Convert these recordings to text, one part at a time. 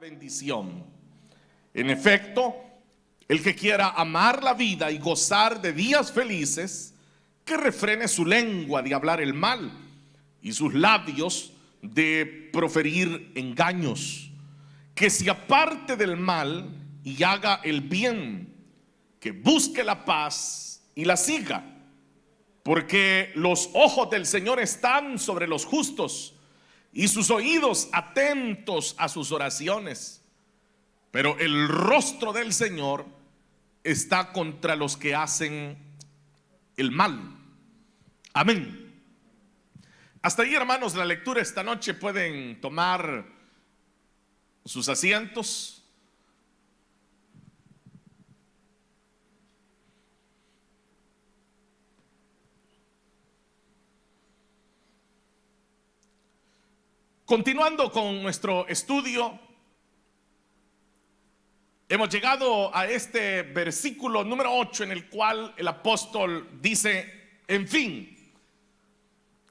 bendición. En efecto, el que quiera amar la vida y gozar de días felices, que refrene su lengua de hablar el mal y sus labios de proferir engaños. Que se aparte del mal y haga el bien, que busque la paz y la siga, porque los ojos del Señor están sobre los justos y sus oídos atentos a sus oraciones, pero el rostro del Señor está contra los que hacen el mal. Amén. Hasta ahí, hermanos, la lectura esta noche. Pueden tomar sus asientos. Continuando con nuestro estudio, hemos llegado a este versículo número 8, en el cual el apóstol dice: en fin.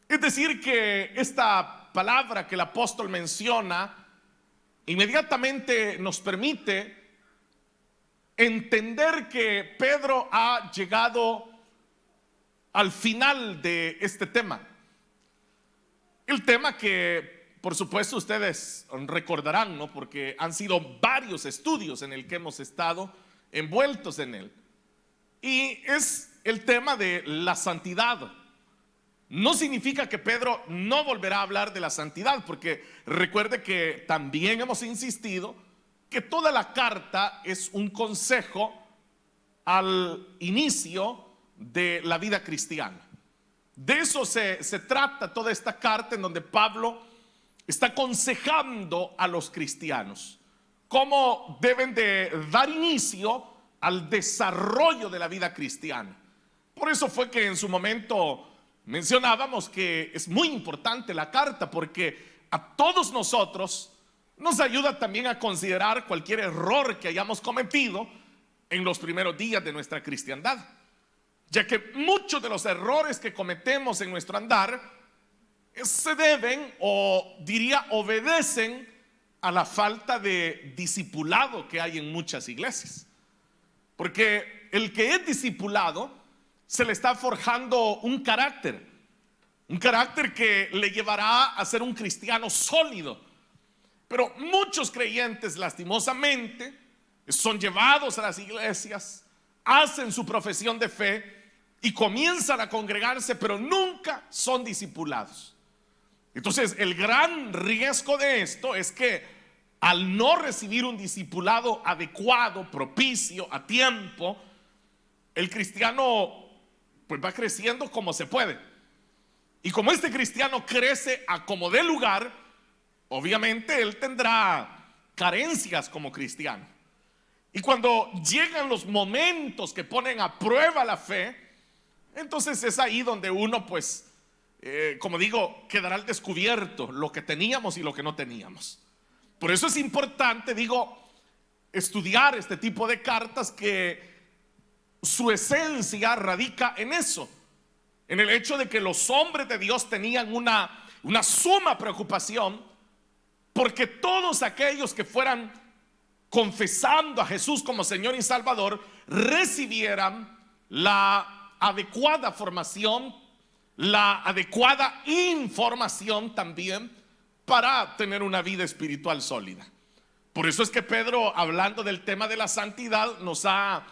Es decir, que esta palabra que el apóstol menciona inmediatamente nos permite entender que Pedro ha llegado al final de este tema. El tema que, por supuesto, ustedes recordarán, ¿no? Porque han sido varios estudios en el que hemos estado envueltos en él. Y es el tema de la santidad. No significa que Pedro no volverá a hablar de la santidad, porque recuerde que también hemos insistido que toda la carta es un consejo al inicio de la vida cristiana. De eso se trata toda esta carta, en donde Pablo está aconsejando a los cristianos cómo deben de dar inicio al desarrollo de la vida cristiana. Por eso fue que en su momento mencionábamos que es muy importante la carta, porque a todos nosotros nos ayuda también a considerar cualquier error que hayamos cometido en los primeros días de nuestra cristiandad, ya que muchos de los errores que cometemos en nuestro andar se deben, o diría obedecen, a la falta de discipulado que hay en muchas iglesias. Porque el que es discipulado se le está forjando un carácter que le llevará a ser un cristiano sólido. Pero muchos creyentes, lastimosamente, son llevados a las iglesias, hacen su profesión de fe y comienzan a congregarse, pero nunca son discipulados. Entonces, el gran riesgo de esto es que al no recibir un discipulado adecuado, propicio, a tiempo, el cristiano pues va creciendo como se puede. Y como este cristiano crece a como dé lugar, obviamente él tendrá carencias como cristiano. Y cuando llegan los momentos que ponen a prueba la fe, entonces es ahí donde uno pues como digo, quedará al descubierto lo que teníamos y lo que no teníamos. Por eso es importante, digo, estudiar este tipo de cartas, que su esencia radica en eso, en el hecho de que los hombres de Dios tenían una suma preocupación porque todos aquellos que fueran confesando a Jesús como Señor y Salvador recibieran la adecuada formación, la adecuada información también, para tener una vida espiritual sólida. Por eso es que Pedro, hablando del tema de la santidad, nos ha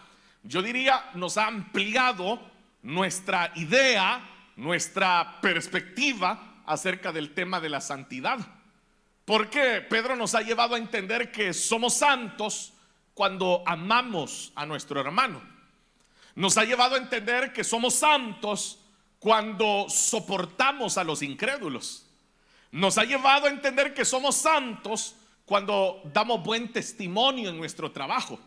ampliado nuestra idea, nuestra perspectiva acerca del tema de la santidad. Porque Pedro nos ha llevado a entender que somos santos cuando amamos a nuestro hermano. Nos ha llevado a entender que somos santos cuando soportamos a los incrédulos. Nos ha llevado a entender que somos santos cuando damos buen testimonio en nuestro trabajo.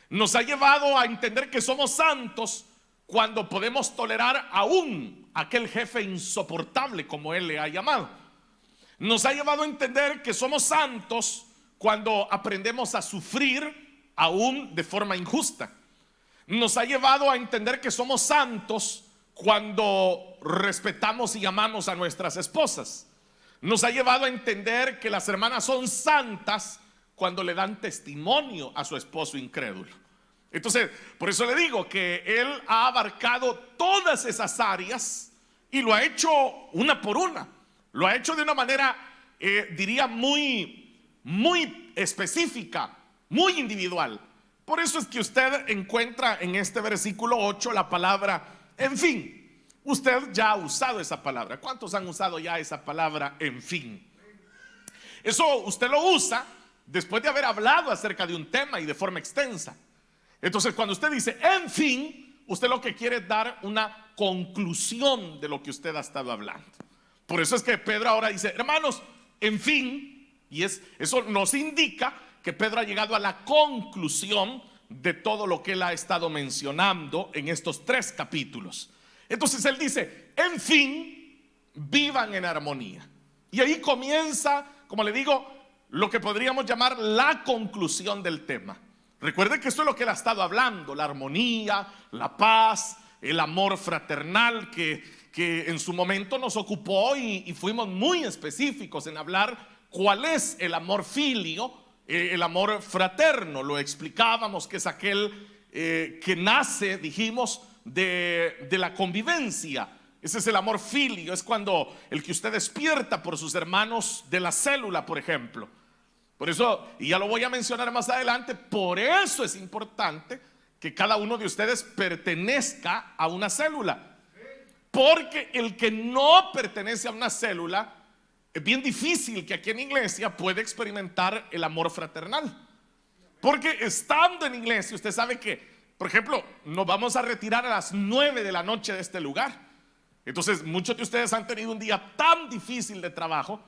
Nos ha llevado a entender que somos santos cuando podemos tolerar aún aquel jefe insoportable, como él le ha llamado. Nos ha llevado a entender que somos santos cuando aprendemos a sufrir aún de forma injusta. Nos ha llevado a entender que somos santos cuando respetamos y amamos a nuestras esposas. Nos ha llevado a entender que las hermanas son santas cuando le dan testimonio a su esposo incrédulo. Entonces, por eso le digo que él ha abarcado todas esas áreas y lo ha hecho una por una. Lo ha hecho de una manera, diría, muy específica, muy individual. Por eso es que usted encuentra en este versículo 8 la palabra en fin. Usted ya ha usado esa palabra. ¿Cuántos han usado ya esa palabra en fin? Eso usted lo usa después de haber hablado acerca de un tema y de forma extensa. Entonces, cuando usted dice en fin, usted lo que quiere es dar una conclusión de lo que usted ha estado hablando. Por eso es que Pedro ahora dice, hermanos, en fin, y eso nos indica que Pedro ha llegado a la conclusión de todo lo que él ha estado mencionando en estos 3 capítulos. Entonces él dice, en fin, vivan en armonía. Y ahí comienza, como le digo, lo que podríamos llamar la conclusión del tema. Recuerden que esto es lo que él ha estado hablando: la armonía, la paz, el amor fraternal que en su momento nos ocupó, y fuimos muy específicos en hablar cuál es el amor filio, el amor fraterno. Lo explicábamos que es aquel que nace, dijimos, de la convivencia. Ese es el amor filio, es cuando el que usted despierta por sus hermanos de la célula, por ejemplo. Por eso, y ya lo voy a mencionar más adelante, por eso es importante que cada uno de ustedes pertenezca a una célula. Porque el que no pertenece a una célula, es bien difícil que aquí en iglesia pueda experimentar el amor fraternal. Porque estando en iglesia, usted sabe que, por ejemplo, nos vamos a retirar a las 9 de la noche de este lugar. Entonces muchos de ustedes han tenido un día tan difícil de trabajo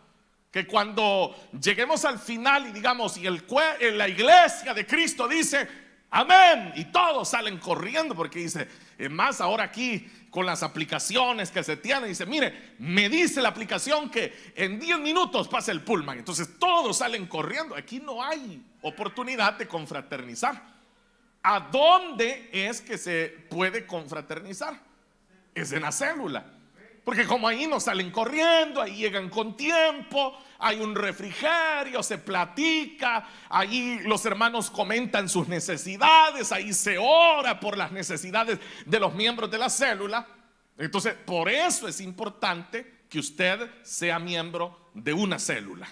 que cuando lleguemos al final y digamos, y la iglesia de Cristo dice amén, y todos salen corriendo, porque dice, es más, ahora aquí con las aplicaciones que se tienen, dice, mire, me dice la aplicación que en 10 minutos pasa el pullman. Entonces todos salen corriendo. Aquí no hay oportunidad de confraternizar. ¿A dónde es que se puede confraternizar? Es en la célula. Porque como ahí no salen corriendo, ahí llegan con tiempo, hay un refrigerio, se platica, ahí los hermanos comentan sus necesidades, ahí se ora por las necesidades de los miembros de la célula. Entonces, por eso es importante que usted sea miembro de una célula.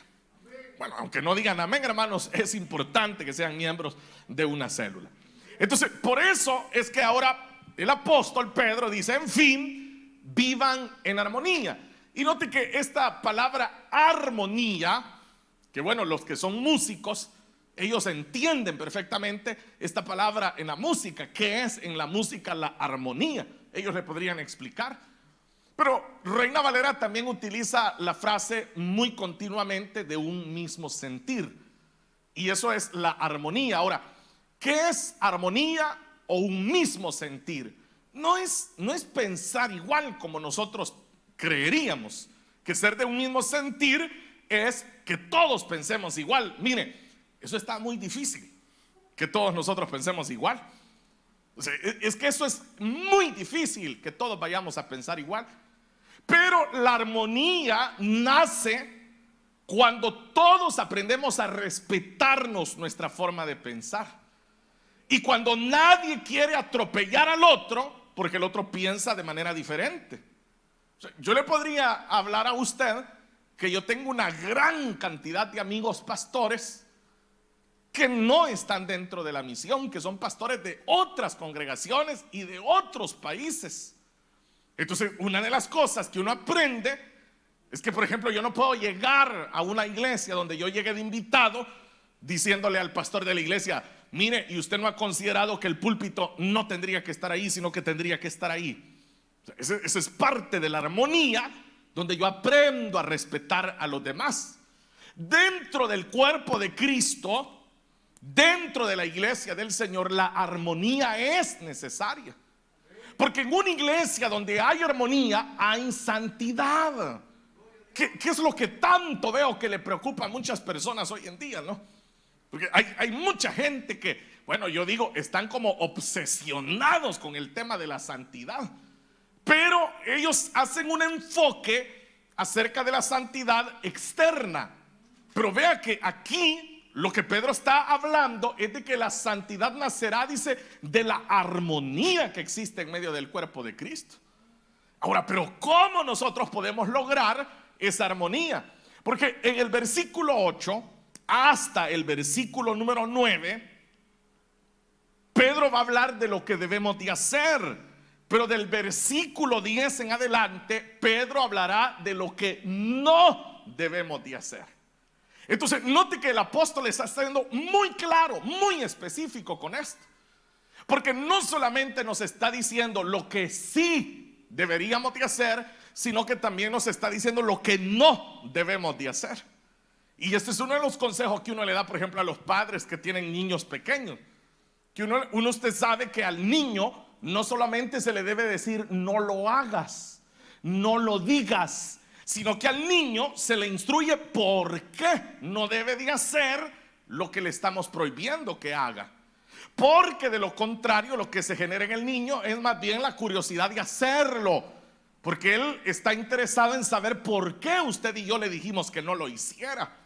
Bueno, aunque no digan amén, hermanos, es importante que sean miembros de una célula. Entonces, por eso es que ahora el apóstol Pedro dice, en fin, vivan en armonía. Y note que esta palabra armonía, que bueno, los que son músicos, ellos entienden perfectamente esta palabra en la música. ¿Qué es en la música la armonía? Ellos le podrían explicar. Pero Reina Valera también utiliza la frase muy continuamente de un mismo sentir. Y eso es la armonía. Ahora, ¿qué es armonía o un mismo sentir? No es pensar igual como nosotros creeríamos. Que ser de un mismo sentir es que todos pensemos igual. Mire, eso está muy difícil, que todos nosotros pensemos igual. O sea, es que eso es muy difícil, que todos vayamos a pensar igual. Pero la armonía nace cuando todos aprendemos a respetarnos nuestra forma de pensar. Y cuando nadie quiere atropellar al otro porque el otro piensa de manera diferente. O sea, yo le podría hablar a usted que yo tengo una gran cantidad de amigos pastores que no están dentro de la misión, que son pastores de otras congregaciones y de otros países. Entonces, una de las cosas que uno aprende es que, por ejemplo, yo no puedo llegar a una iglesia donde yo llegue de invitado diciéndole al pastor de la iglesia, mire, y usted no ha considerado que el púlpito no tendría que estar ahí, sino que tendría que estar ahí. Esa es parte de la armonía, donde yo aprendo a respetar a los demás. Dentro del cuerpo de Cristo, dentro de la iglesia del Señor, la armonía es necesaria. Porque en una iglesia donde hay armonía, hay santidad. ¿Qué es lo que tanto veo que le preocupa a muchas personas hoy en día, no? Porque hay mucha gente que, bueno, yo digo, están como obsesionados con el tema de la santidad. Pero ellos hacen un enfoque acerca de la santidad externa. Pero vea que aquí lo que Pedro está hablando es de que la santidad nacerá, dice, de la armonía que existe en medio del cuerpo de Cristo. Ahora, pero ¿cómo nosotros podemos lograr esa armonía? Porque en el versículo 8 hasta el versículo número 9, Pedro va a hablar de lo que debemos de hacer. Pero del versículo 10 en adelante, Pedro hablará de lo que no debemos de hacer. Entonces, note que el apóstol está siendo muy claro, muy específico con esto. Porque no solamente nos está diciendo lo que sí deberíamos de hacer, sino que también nos está diciendo lo que no debemos de hacer. Y este es uno de los consejos que uno le da, por ejemplo, a los padres que tienen niños pequeños. Que uno usted sabe que al niño no solamente se le debe decir no lo hagas, no lo digas, sino que al niño se le instruye por qué no debe de hacer lo que le estamos prohibiendo que haga. Porque de lo contrario, lo que se genera en el niño es más bien la curiosidad de hacerlo, porque él está interesado en saber por qué usted y yo le dijimos que no lo hiciera.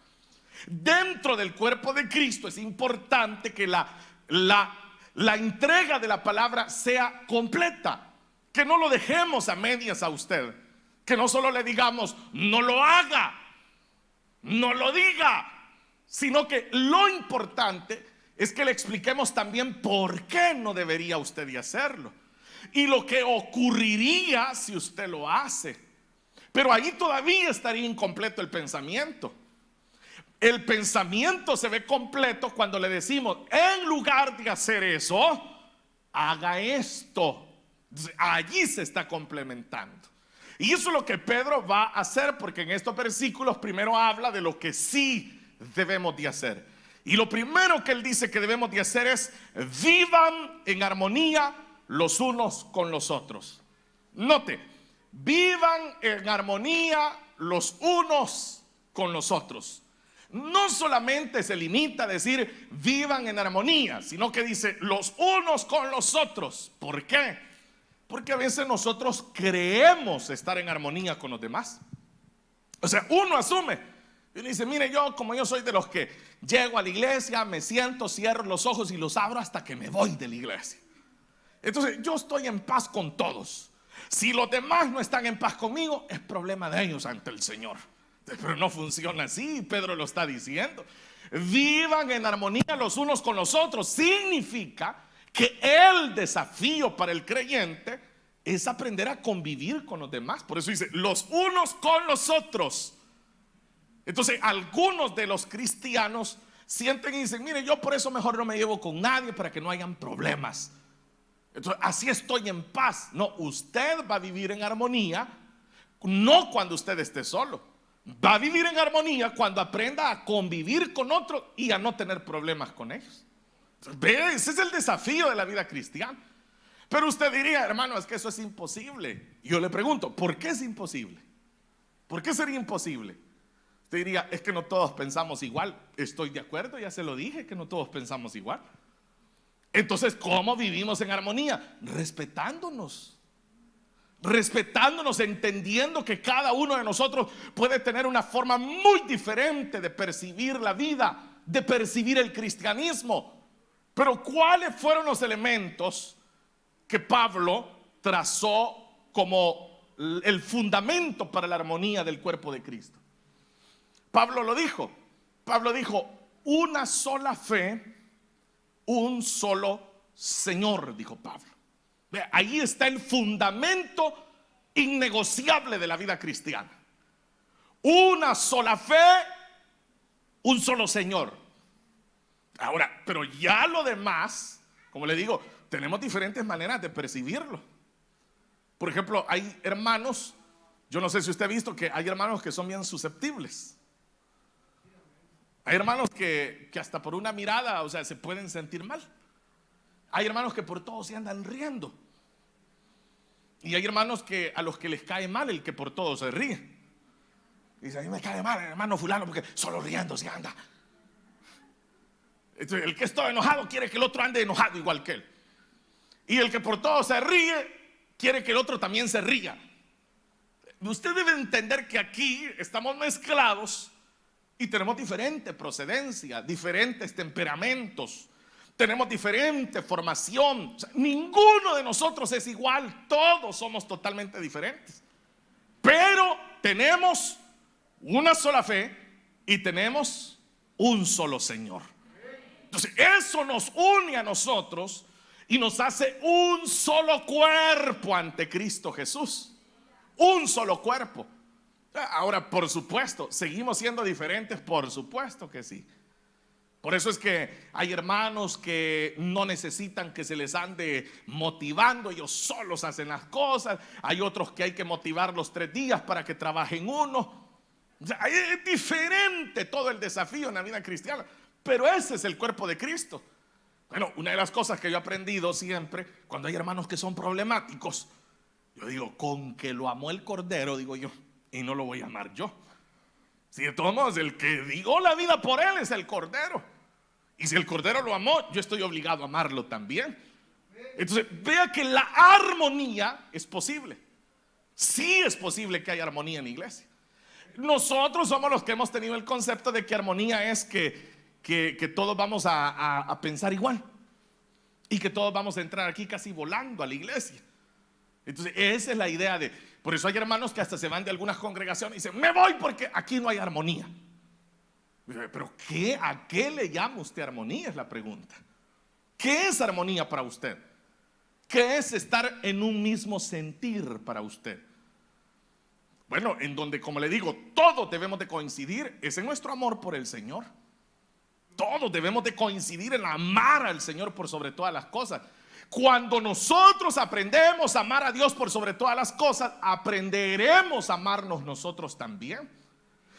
Dentro del cuerpo de Cristo es importante que la entrega de la palabra sea completa, que no lo dejemos a medias a usted, que no solo le digamos no lo haga, no lo diga, sino que lo importante es que le expliquemos también por qué no debería usted de hacerlo y lo que ocurriría si usted lo hace. Pero ahí todavía estaría incompleto el pensamiento. El pensamiento se ve completo cuando le decimos, en lugar de hacer eso, haga esto. Allí se está complementando. Y eso es lo que Pedro va a hacer, porque en estos versículos primero habla de lo que sí debemos de hacer. Y lo primero que él dice que debemos de hacer es vivan en armonía los unos con los otros. Note, vivan en armonía los unos con los otros. No solamente se limita a decir vivan en armonía, sino que dice los unos con los otros. ¿Por qué? Porque a veces nosotros creemos estar en armonía con los demás. O sea, uno asume y uno dice, mire, como yo soy de los que llego a la iglesia, me siento, cierro los ojos y los abro hasta que me voy de la iglesia. Entonces yo estoy en paz con todos. Si los demás no están en paz conmigo, es problema de ellos ante el Señor. Pero no funciona así, Pedro lo está diciendo. Vivan en armonía los unos con los otros. Significa que el desafío para el creyente es aprender a convivir con los demás. Por eso dice, los unos con los otros. Entonces, algunos de los cristianos sienten y dicen, mire, yo por eso mejor no me llevo con nadie para que no hayan problemas. Entonces, así estoy en paz. No, usted va a vivir en armonía, no cuando usted esté solo. Va a vivir en armonía cuando aprenda a convivir con otros y a no tener problemas con ellos. ¿Ve? Ese es el desafío de la vida cristiana. Pero usted diría, hermano, es que eso es imposible. Yo le pregunto, ¿por qué es imposible? ¿Por qué sería imposible? Usted diría, es que no todos pensamos igual. Estoy de acuerdo, ya se lo dije, que no todos pensamos igual. Entonces, ¿cómo vivimos en armonía? Respetándonos, entendiendo que cada uno de nosotros puede tener una forma muy diferente de percibir la vida, de percibir el cristianismo. Pero ¿cuáles fueron los elementos que Pablo trazó como el fundamento para la armonía del cuerpo de Cristo? Pablo lo dijo. Pablo dijo, una sola fe, un solo Señor, dijo Pablo. Ahí está el fundamento innegociable de la vida cristiana. Una sola fe, un solo Señor. Ahora, pero ya lo demás, como le digo, tenemos diferentes maneras de percibirlo. Por ejemplo, hay hermanos, yo no sé si usted ha visto que hay hermanos que son bien susceptibles. Hay hermanos que hasta por una mirada, o sea, se pueden sentir mal. Hay hermanos que por todo se andan riendo. Y hay hermanos que a los que les cae mal el que por todo se ríe. Y dice, a mí me cae mal el hermano fulano porque solo riendo se anda. Entonces, el que está enojado quiere que el otro ande enojado igual que él. Y el que por todo se ríe quiere que el otro también se ría. Usted debe entender que aquí estamos mezclados Y tenemos diferente procedencia, diferentes temperamentos, tenemos diferente formación. O sea, ninguno de nosotros es igual, todos somos totalmente diferentes. Pero tenemos una sola fe y tenemos un solo Señor. Entonces eso nos une a nosotros y nos hace un solo cuerpo ante Cristo Jesús. Un solo cuerpo. Ahora, por supuesto, seguimos siendo diferentes, por supuesto que sí. Por eso es que hay hermanos que no necesitan que se les ande motivando, ellos solos hacen las cosas. Hay otros que hay que motivarlos 3 días para que trabajen uno. O sea, es diferente todo el desafío en la vida cristiana, pero ese es el cuerpo de Cristo. Bueno, una de las cosas que yo he aprendido siempre, cuando hay hermanos que son problemáticos, yo digo, con que lo amó el Cordero, digo yo, y no lo voy a amar yo. Si de todos modos el que dio la vida por él es el Cordero, y si el Cordero lo amó, yo estoy obligado a amarlo también. Entonces vea que la armonía es posible. Sí es posible que haya armonía en la iglesia. Nosotros somos los que hemos tenido el concepto de que armonía es que todos vamos a pensar igual y que todos vamos a entrar aquí casi volando a la iglesia. Entonces esa es la idea de, por eso hay hermanos que hasta se van de algunas congregaciones y dicen, me voy porque aquí no hay armonía. Pero ¿a qué le llama usted armonía? Es la pregunta. ¿Qué es armonía para usted? ¿Qué es estar en un mismo sentir para usted? Bueno, en donde, como le digo, todos debemos de coincidir es en nuestro amor por el Señor. Todos debemos de coincidir en amar al Señor por sobre todas las cosas. Cuando nosotros aprendemos a amar a Dios por sobre todas las cosas, aprenderemos a amarnos nosotros también.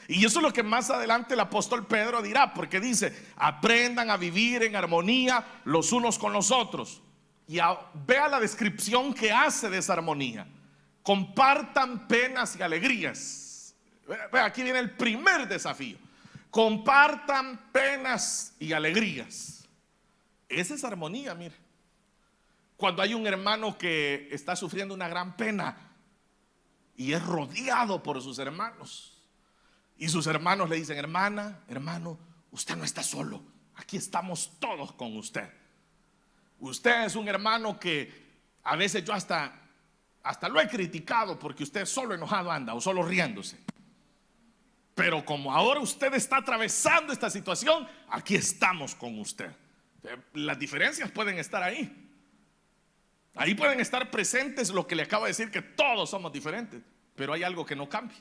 Y eso es lo que más adelante el apóstol Pedro dirá, porque dice, aprendan a vivir en armonía los unos con los otros. Y vea la descripción que hace de esa armonía. Compartan penas y alegrías. Vea, aquí viene el primer desafío. Compartan penas y alegrías. Esa es armonía, mire. Cuando hay un hermano que está sufriendo una gran pena y es rodeado por sus hermanos, y sus hermanos le dicen, hermana, hermano, usted no está solo, aquí estamos todos con usted. Usted es un hermano que a veces yo hasta lo he criticado porque usted solo enojado anda o solo riéndose. Pero como ahora usted está atravesando esta situación, aquí estamos con usted. Las diferencias pueden estar ahí. Ahí pueden estar presentes lo que le acabo de decir, que todos somos diferentes, pero hay algo que no cambia.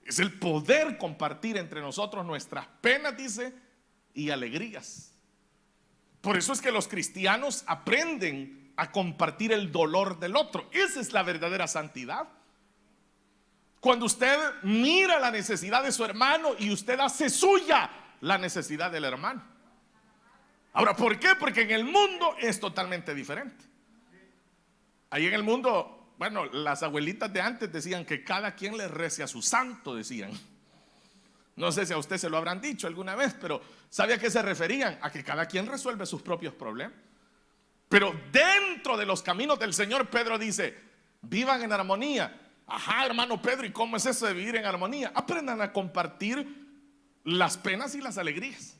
Es el poder compartir entre nosotros nuestras penas, dice, y alegrías. Por eso es que los cristianos aprenden a compartir el dolor del otro. Esa es la verdadera santidad. Cuando usted mira la necesidad de su hermano y usted hace suya la necesidad del hermano. Ahora, ¿por qué? Porque en el mundo es totalmente diferente. Ahí en el mundo, bueno, las abuelitas de antes decían que cada quien le rece a su santo, decían. No sé si a usted se lo habrán dicho alguna vez, pero ¿sabe a qué se referían? A que cada quien resuelve sus propios problemas. Pero dentro de los caminos del Señor, Pedro dice, vivan en armonía. Ajá, hermano Pedro, ¿y cómo es eso de vivir en armonía? Aprendan a compartir las penas y las alegrías.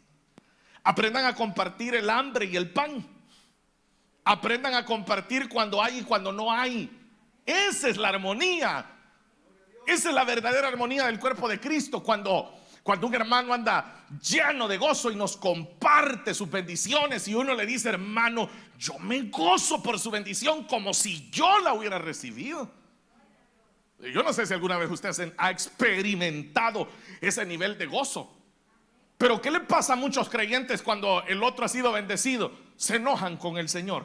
Aprendan a compartir el hambre y el pan. Aprendan a compartir cuando hay y cuando no hay. Esa es la armonía. Esa es la verdadera armonía del cuerpo de Cristo. Cuando un hermano anda lleno de gozo y nos comparte sus bendiciones y uno le dice, hermano, yo me gozo por su bendición como si yo la hubiera recibido. Yo no sé si alguna vez usted ha experimentado ese nivel de gozo. Pero ¿qué le pasa a muchos creyentes cuando el otro ha sido bendecido? Se enojan con el Señor.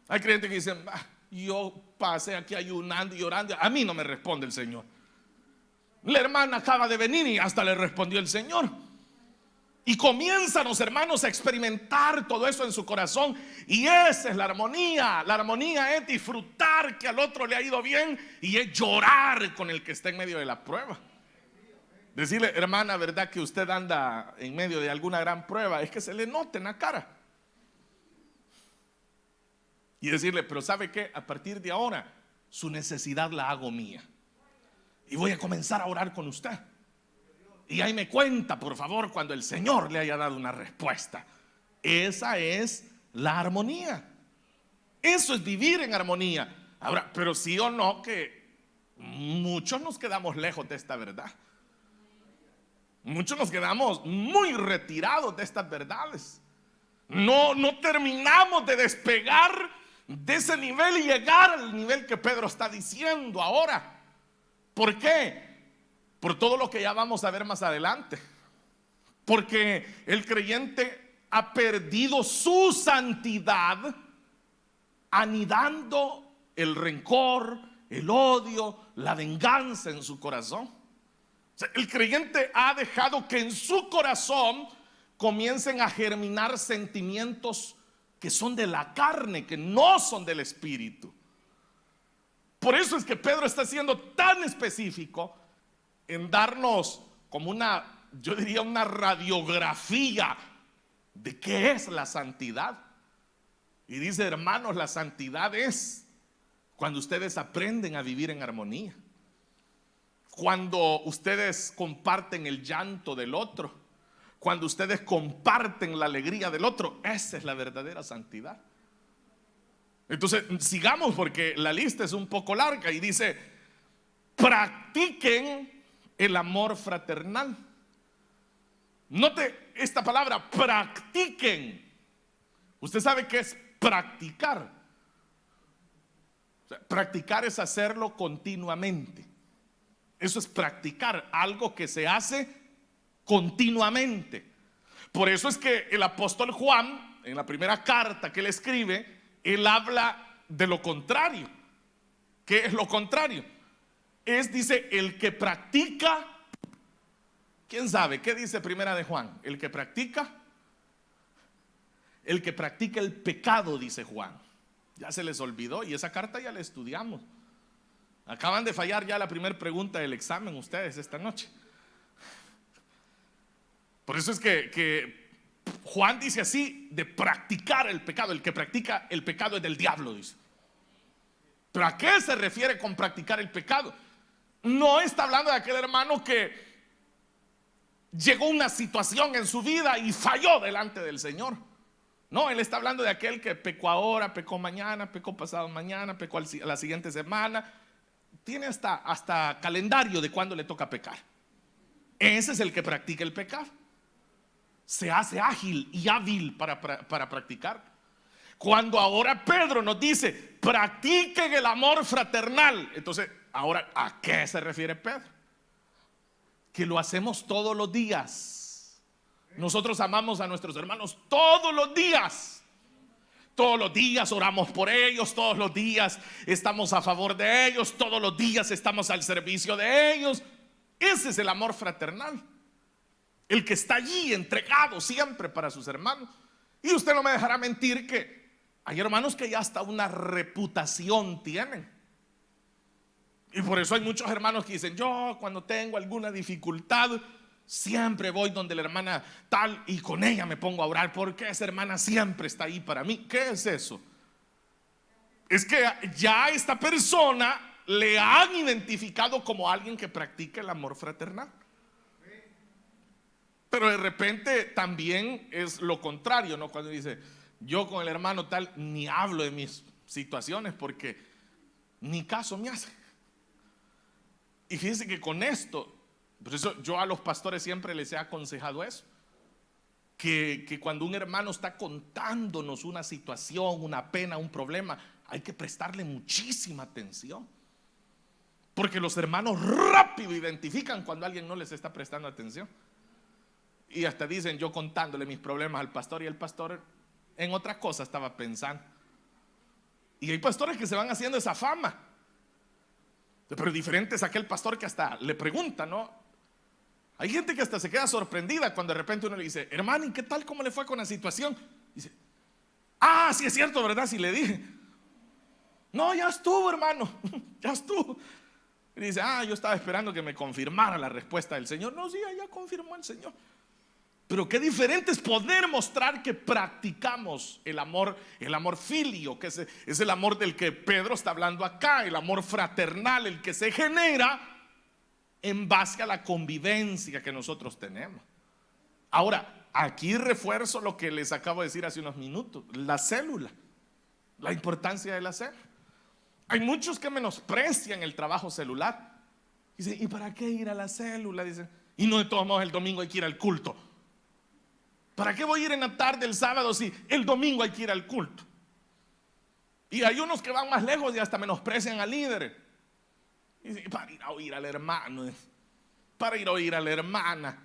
Hay creyentes que dicen, yo pasé aquí ayunando y orando, a mí no me responde el Señor. La hermana acaba de venir y hasta le respondió el Señor. Y comienzan los hermanos a experimentar todo eso en su corazón. Y esa es la armonía. La armonía es disfrutar que al otro le ha ido bien y es llorar con el que está en medio de la prueba. Decirle, hermana, ¿verdad que usted anda en medio de alguna gran prueba? Es que se le nota en la cara. Y decirle, pero ¿sabe qué? A partir de ahora, su necesidad la hago mía. Y voy a comenzar a orar con usted. y ahí me cuenta, por favor, cuando el Señor le haya dado una respuesta. Esa es la armonía. Eso es vivir en armonía. Ahora, pero sí o no que muchos nos quedamos lejos de esta verdad. Muchos nos quedamos muy retirados de estas verdades. No terminamos de despegar de ese nivel y llegar al nivel que Pedro está diciendo ahora. ¿Por qué? Por todo lo que ya vamos a ver más adelante. Porque el creyente ha perdido su santidad anidando el rencor, el odio, la venganza en su corazón. O sea, el creyente ha dejado que en su corazón comiencen a germinar sentimientos que son de la carne, que no son del espíritu. Por eso es que Pedro está siendo tan específico en darnos como yo diría una radiografía de qué es la santidad. Y dice, hermanos, la santidad es cuando ustedes aprenden a vivir en armonía, cuando ustedes comparten el llanto del otro, cuando ustedes comparten la alegría del otro. Esa es la verdadera santidad. Entonces sigamos, porque la lista es un poco larga y dice: practiquen el amor fraternal. Note esta palabra, practiquen. Usted sabe qué es practicar. O sea, practicar es hacerlo continuamente. Eso es practicar, algo que se hace continuamente. Por eso es que el apóstol Juan, en la primera carta que él escribe, él habla de lo contrario. ¿Qué es lo contrario? Dice, el que practica. ¿Quién sabe qué dice primera de Juan? El que practica el pecado, dice Juan. Ya se les olvidó, y esa carta ya la estudiamos. Acaban de fallar ya la primera pregunta del examen ustedes esta noche. Por eso es que Juan dice así, de practicar el pecado. El que practica el pecado es del diablo, dice. ¿Pero a qué se refiere con practicar el pecado? No está hablando de aquel hermano que llegó una situación en su vida y falló delante del Señor. No, él está hablando de aquel que pecó ahora, pecó mañana, pecó pasado mañana, pecó la siguiente semana. Tiene hasta calendario de cuándo le toca pecar. Ese es el que practica el pecado. Se hace ágil y hábil para practicar. Cuando ahora Pedro nos dice, practiquen el amor fraternal. Entonces, ahora, ¿a qué se refiere Pedro? Que lo hacemos todos los días. Nosotros amamos a nuestros hermanos todos los días. Todos los días oramos por ellos, todos los días estamos a favor de ellos, todos los días estamos al servicio de ellos. Ese es el amor fraternal, el que está allí entregado siempre para sus hermanos. Y usted no me dejará mentir que hay hermanos que ya hasta una reputación tienen. Y por eso hay muchos hermanos que dicen, yo cuando tengo alguna dificultad siempre voy donde la hermana tal y con ella me pongo a orar, porque esa hermana siempre está ahí para mí. ¿Qué es eso? Es que ya a esta persona le han identificado como alguien que practica el amor fraternal. Pero de repente también es lo contrario, ¿no? Cuando dice, yo con el hermano tal ni hablo de mis situaciones porque ni caso me hace. Y fíjense que con esto, por eso yo a los pastores siempre les he aconsejado eso, que cuando un hermano está contándonos una situación, una pena, un problema, hay que prestarle muchísima atención, porque los hermanos rápido identifican cuando alguien no les está prestando atención. Y hasta dicen, yo contándole mis problemas al pastor, y el pastor en otra cosa estaba pensando. Y hay pastores que se van haciendo esa fama, pero diferente es aquel pastor que hasta le pregunta, ¿no? Hay gente que hasta se queda sorprendida cuando de repente uno le dice, hermano, ¿y qué tal? ¿Cómo le fue con la situación? Dice, ah, sí es cierto, ¿verdad? Si le dije, no, ya estuvo, hermano, ya estuvo. Y dice, ah, yo estaba esperando que me confirmara la respuesta del Señor. No, sí, ya confirmó el Señor. Pero qué diferente es poder mostrar que practicamos el amor filio, que es el amor del que Pedro está hablando acá, el amor fraternal, el que se genera en base a la convivencia que nosotros tenemos. Ahora, aquí refuerzo lo que les acabo de decir hace unos minutos, la célula, la importancia de la célula. Hay muchos que menosprecian el trabajo celular. Dicen, ¿y para qué ir a la célula? Dicen, y no, de todos modos el domingo hay que ir al culto. ¿Para qué voy a ir en la tarde el sábado si el domingo hay que ir al culto? Y hay unos que van más lejos y hasta menosprecian al líder. Y dicen, para ir a oír al hermano, para ir a oír a la hermana.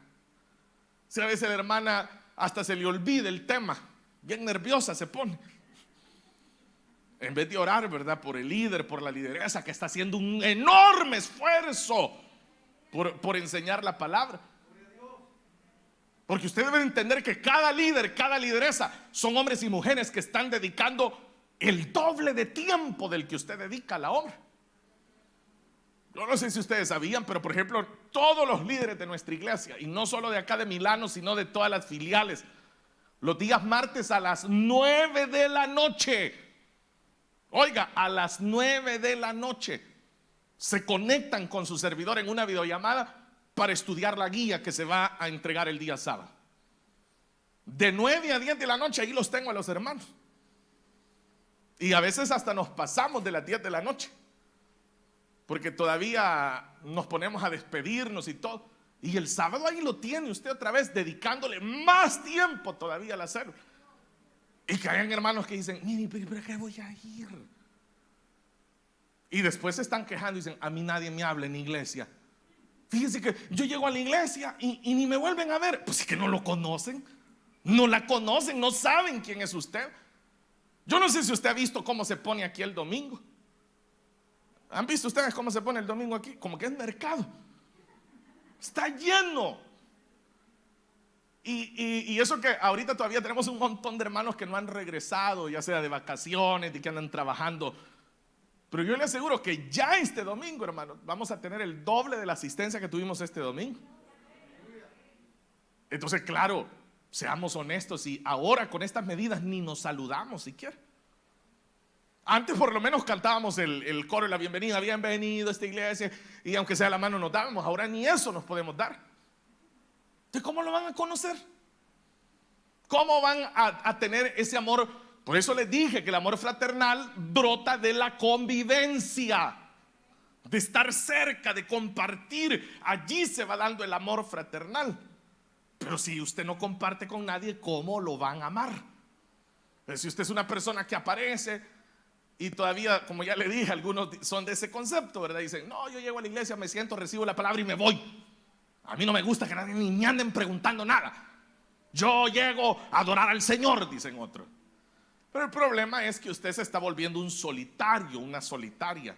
Si a veces la hermana hasta se le olvida el tema, bien nerviosa se pone. En vez de orar, ¿verdad?, por el líder, por la lideresa que está haciendo un enorme esfuerzo por enseñar la palabra. Porque usted debe entender que cada líder, cada lideresa son hombres y mujeres que están dedicando el doble de tiempo del que usted dedica a la obra. Yo no sé si ustedes sabían, pero por ejemplo, todos los líderes de nuestra iglesia, y no solo de acá de Milano, sino de todas las filiales, los días martes a las 9 de la noche, oiga, a las 9 de la noche, se conectan con su servidor en una videollamada para estudiar la guía que se va a entregar el día sábado. De 9 a 10 de la noche, ahí los tengo a los hermanos. Y a veces hasta nos pasamos de las 10 de la noche, porque todavía nos ponemos a despedirnos y todo. Y el sábado ahí lo tiene usted otra vez, dedicándole más tiempo todavía al hacerlo. Y que hayan hermanos que dicen, mire, pero ¿qué voy a ir? Y después se están quejando y dicen, a mí nadie me habla en iglesia. Fíjense que yo llego a la iglesia y ni me vuelven a ver. Pues es que no lo conocen, no la conocen, no saben quién es usted. Yo no sé si usted ha visto cómo se pone aquí el domingo. ¿Han visto ustedes cómo se pone el domingo aquí? Como que es mercado. Está lleno. Y eso que ahorita todavía tenemos un montón de hermanos que no han regresado, ya sea de vacaciones, de que andan trabajando. Pero yo le aseguro que ya este domingo, hermanos, vamos a tener el doble de la asistencia que tuvimos este domingo. Entonces, claro, seamos honestos, y ahora con estas medidas ni nos saludamos siquiera. Antes por lo menos cantábamos el coro de la bienvenida, bienvenido a esta iglesia, y aunque sea la mano nos dábamos. Ahora ni eso nos podemos dar. Entonces, ¿cómo lo van a conocer? ¿Cómo van a tener ese amor? Por eso les dije que el amor fraternal brota de la convivencia, de estar cerca, de compartir. Allí se va dando el amor fraternal. Pero si usted no comparte con nadie, ¿cómo lo van a amar? Si usted es una persona que aparece y todavía, como ya le dije, algunos son de ese concepto, ¿verdad? Dicen, no, yo llego a la iglesia, me siento, recibo la palabra y me voy. A mí no me gusta que nadie ni me anden preguntando nada. Yo llego a adorar al Señor, dicen otros. Pero el problema es que usted se está volviendo un solitario, una solitaria.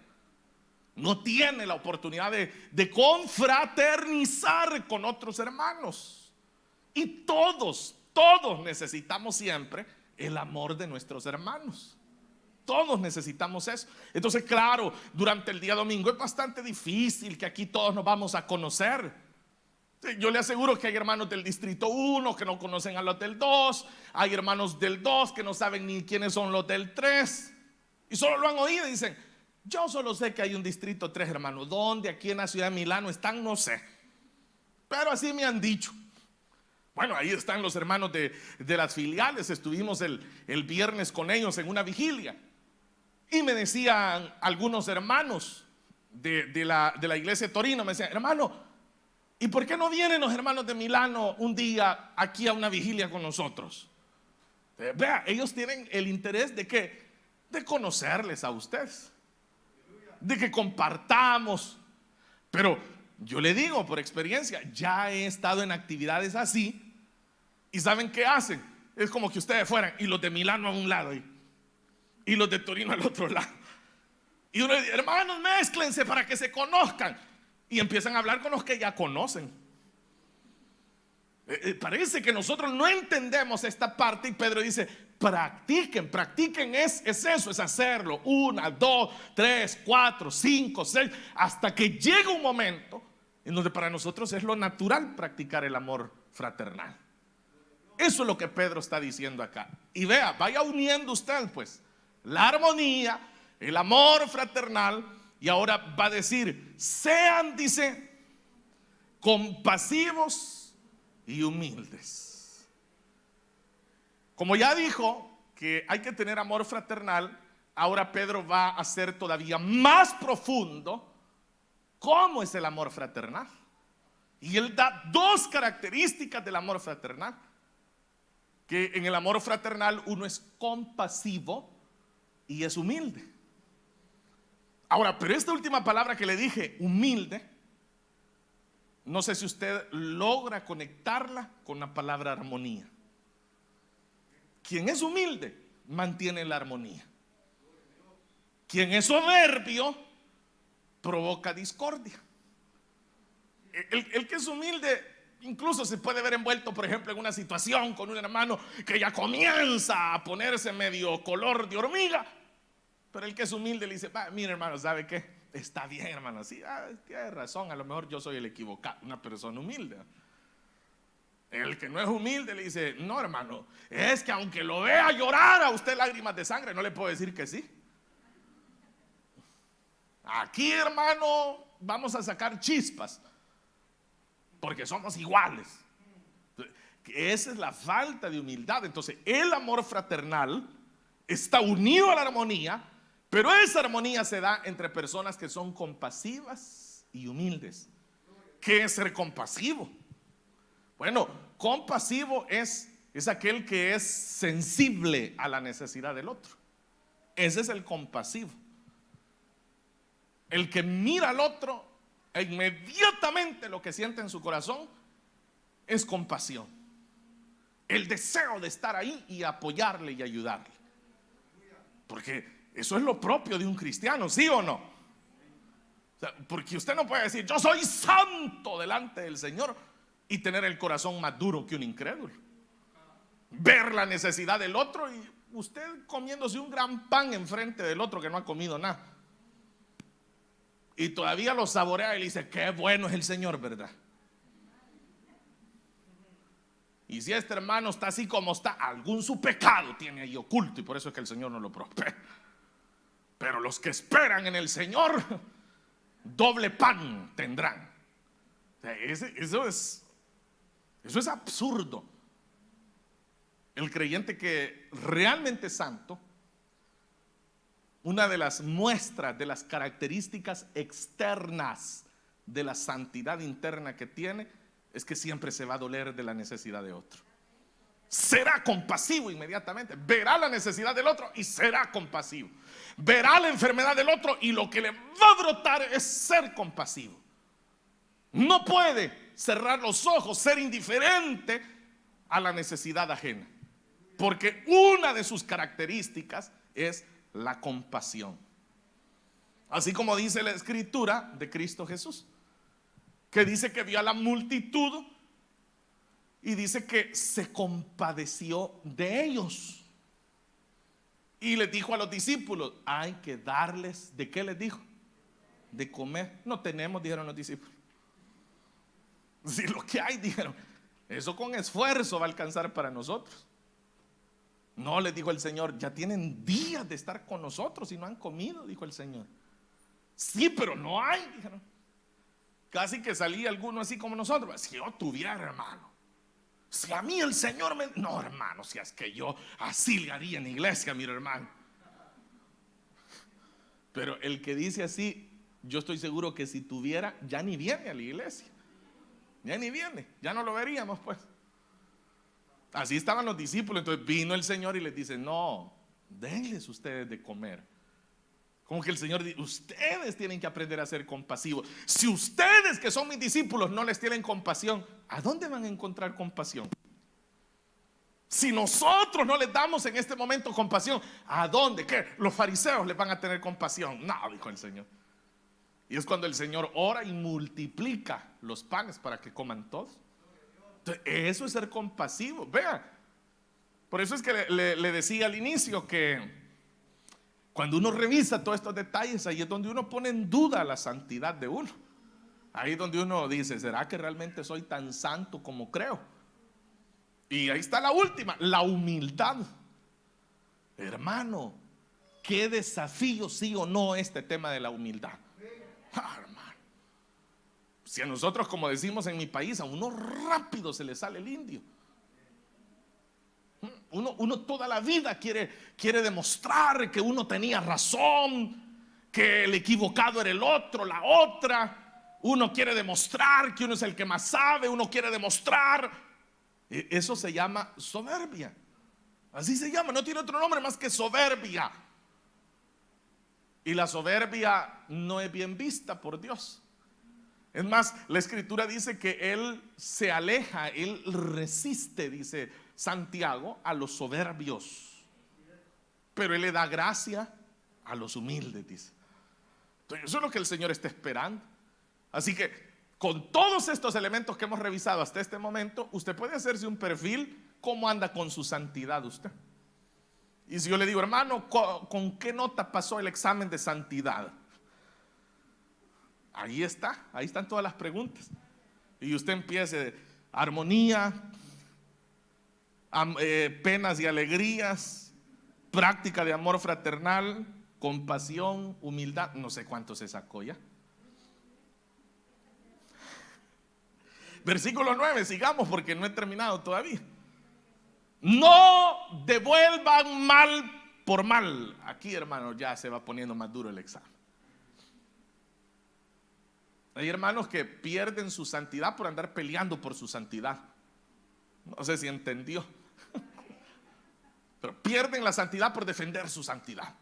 No tiene la oportunidad de confraternizar con otros hermanos. Y todos necesitamos siempre el amor de nuestros hermanos. Todos necesitamos eso. Entonces, claro, durante el día domingo es bastante difícil que aquí todos nos vamos a conocer. Yo le aseguro que hay hermanos del distrito 1 que no conocen a los del 2. Hay hermanos del 2 que no saben ni quiénes son los del 3. Y solo lo han oído y dicen, yo solo sé que hay un distrito 3, hermano. ¿Dónde? Aquí en la ciudad de Milano están, no sé. Pero así me han dicho. Bueno, ahí están los hermanos de las filiales. Estuvimos el viernes con ellos en una vigilia. Y me decían algunos hermanos de la iglesia de Torino, me decían, hermano, ¿y por qué no vienen los hermanos de Milano un día aquí a una vigilia con nosotros? Vea, ellos tienen el interés de que de conocerles a ustedes, de que compartamos. Pero yo le digo por experiencia, ya he estado en actividades así. ¿Y saben qué hacen? Es como que ustedes fueran y los de Milano a un lado y los de Torino al otro lado. Y uno dice, hermanos, mézclense para que se conozcan. Y empiezan a hablar con los que ya conocen. Parece que nosotros no entendemos esta parte. Y Pedro dice, practiquen es eso, es hacerlo 1, 2, 3, 4, 5, 6, hasta que llega un momento en donde para nosotros es lo natural practicar el amor fraternal. Eso es lo que Pedro está diciendo acá. Y vea, vaya uniendo usted pues la armonía, el amor fraternal. Y ahora va a decir, sean, dice, compasivos y humildes. Como ya dijo que hay que tener amor fraternal, ahora Pedro va a ser todavía más profundo cómo es el amor fraternal. Y él da dos características del amor fraternal. Que en el amor fraternal uno es compasivo y es humilde. Ahora, pero esta última palabra que le dije, humilde, no sé si usted logra conectarla con la palabra armonía. Quien es humilde mantiene la armonía. Quien es soberbio provoca discordia. El que es humilde incluso se puede ver envuelto, por ejemplo, en una situación con un hermano que ya comienza a ponerse medio color de hormiga. Pero el que es humilde le dice: mira, hermano, ¿sabe qué? Está bien, hermano, sí, tiene razón, a lo mejor yo soy el equivocado. Una persona humilde. El que no es humilde le dice: no, hermano, es que aunque lo vea llorar a usted lágrimas de sangre, no le puedo decir que sí. Aquí, hermano, vamos a sacar chispas porque somos iguales. Esa es la falta de humildad. Entonces, el amor fraternal está unido a la armonía, pero esa armonía se da entre personas que son compasivas y humildes. ¿Qué es ser compasivo? Bueno, compasivo es aquel que es sensible a la necesidad del otro. Ese es el compasivo. El que mira al otro e inmediatamente lo que siente en su corazón es compasión. El deseo de estar ahí y apoyarle y ayudarle. Porque eso es lo propio de un cristiano, ¿sí o no? O sea, porque usted no puede decir: yo soy santo delante del Señor, y tener el corazón más duro que un incrédulo. Ver la necesidad del otro y usted comiéndose un gran pan enfrente del otro que no ha comido nada. Y todavía lo saborea y le dice: qué bueno es el Señor, ¿verdad? Y si este hermano está así como está, algún su pecado tiene ahí oculto, y por eso es que el Señor no lo prospera. Pero los que esperan en el Señor, doble pan tendrán. O sea, eso es absurdo. El creyente que realmente es santo, una de las muestras, de las características externas de la santidad interna que tiene, es que siempre se va a doler de la necesidad de otro. Será compasivo inmediatamente. Verá la necesidad del otro y será compasivo. Verá la enfermedad del otro y lo que le va a brotar es ser compasivo. No puede cerrar los ojos, ser indiferente a la necesidad ajena, porque una de sus características es la compasión. Así como dice la escritura de Cristo Jesús, que dice que vio a la multitud y dice que se compadeció de ellos y les dijo a los discípulos: hay que darles, ¿de qué les dijo? De comer. No tenemos, dijeron los discípulos. Si lo que hay, dijeron, eso con esfuerzo va a alcanzar para nosotros. No, les dijo el Señor: ya tienen días de estar con nosotros y no han comido, dijo el Señor. Sí, pero no hay, dijeron. Casi que salía alguno así como nosotros: si yo tuviera, hermano, si a mí el Señor me... No, hermano, si es que yo así le haría en la iglesia, mi hermano. Pero el que dice así, yo estoy seguro que si tuviera, ya ni viene a la iglesia. Ya ni viene, ya no lo veríamos, pues. Así estaban los discípulos. Entonces vino el Señor y les dice: no, denles ustedes de comer. Como que el Señor dice: ustedes tienen que aprender a ser compasivos. Si ustedes, que son mis discípulos, no les tienen compasión, ¿a dónde van a encontrar compasión? Si nosotros no les damos en este momento compasión, ¿a dónde? ¿Qué? ¿Los fariseos les van a tener compasión? No, dijo el Señor. Y es cuando el Señor ora y multiplica los panes para que coman todos. Entonces, eso es ser compasivo. Vea, por eso es que le decía al inicio que cuando uno revisa todos estos detalles, ahí es donde uno pone en duda la santidad de uno. Ahí es donde uno dice: ¿será que realmente soy tan santo como creo? Y ahí está la última, la humildad. Hermano, qué desafío, sí o no, este tema de la humildad. Hermano, Si a nosotros, como decimos en mi país, a uno rápido se le sale el indio. Uno toda la vida quiere demostrar que uno tenía razón, que el equivocado era el otro, la otra. Uno quiere demostrar que uno es el que más sabe, uno quiere demostrar. Eso se llama soberbia. Así se llama, no tiene otro nombre más que soberbia. Y la soberbia no es bien vista por Dios. Es más, la escritura dice que Él se aleja, Él resiste, dice Santiago, a los soberbios, pero Él le da gracia a los humildes, dice. Entonces, eso es lo que el Señor está esperando. Así que con todos estos elementos que hemos revisado hasta este momento, usted puede hacerse un perfil. ¿Cómo anda con su santidad usted? Y si yo le digo, hermano, ¿con qué nota pasó el examen de santidad? Ahí están todas las preguntas. Y usted empiece: armonía, penas y alegrías, práctica de amor fraternal, compasión, humildad. No sé cuánto se sacó ya. Versículo 9, sigamos porque no he terminado todavía. No devuelvan mal por mal. Aquí, hermanos, ya se va poniendo más duro el examen. Hay hermanos que pierden su santidad por andar peleando por su santidad. No sé si entendió. Pero pierden la santidad por defender su santidad.